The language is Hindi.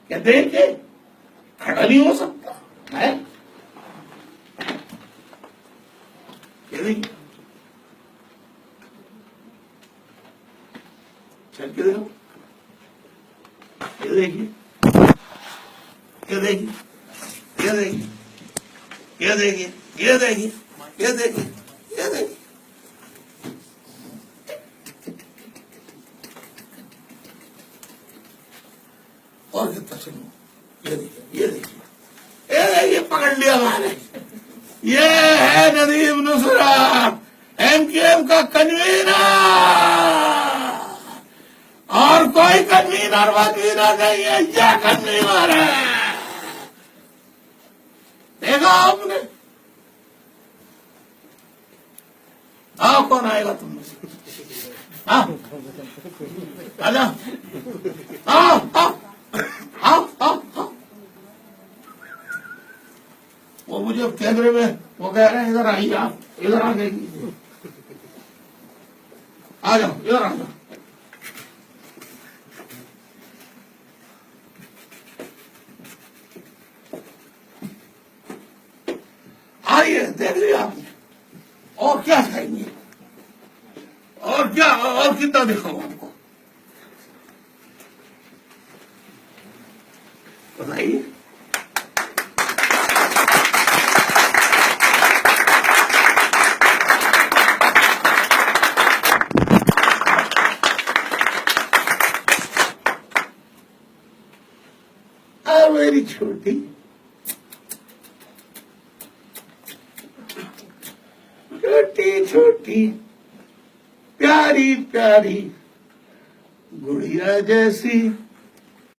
क्या देखे खड़ा नहीं हो सकता है? ये देखिए, चल के देखो, ये देखिए, ये देखिए, ये देखिए, ये देखिए, ये देखिए, ये देखिए, ये देखिए। और कितना चलो, ये देखिए, ये देखिए, ये देखिए, पकड़ लिया मैंने। ये है नदीम नुसरत, एमकेएम का कन्वीनर। और कोई कन्वीनर वकीनर नहीं है, ये कन्वीनर है। देखा आपने? आओ, कौन आएगा तुम? हाँ, आजा, आओ, आओ, आओ, आओ, आओ। वो मुझे कैमरे में वो कह रहे हैं इधर आइए, आप इधर आ गए, आ जाओ, इधर आ जाओ। आइए, देख लिया आपने, और क्या चाहिए? और क्या, और कितना दिखाऊं आपको? बताइए। मेरी छोटी छोटी छोटी प्यारी प्यारी गुड़िया जैसी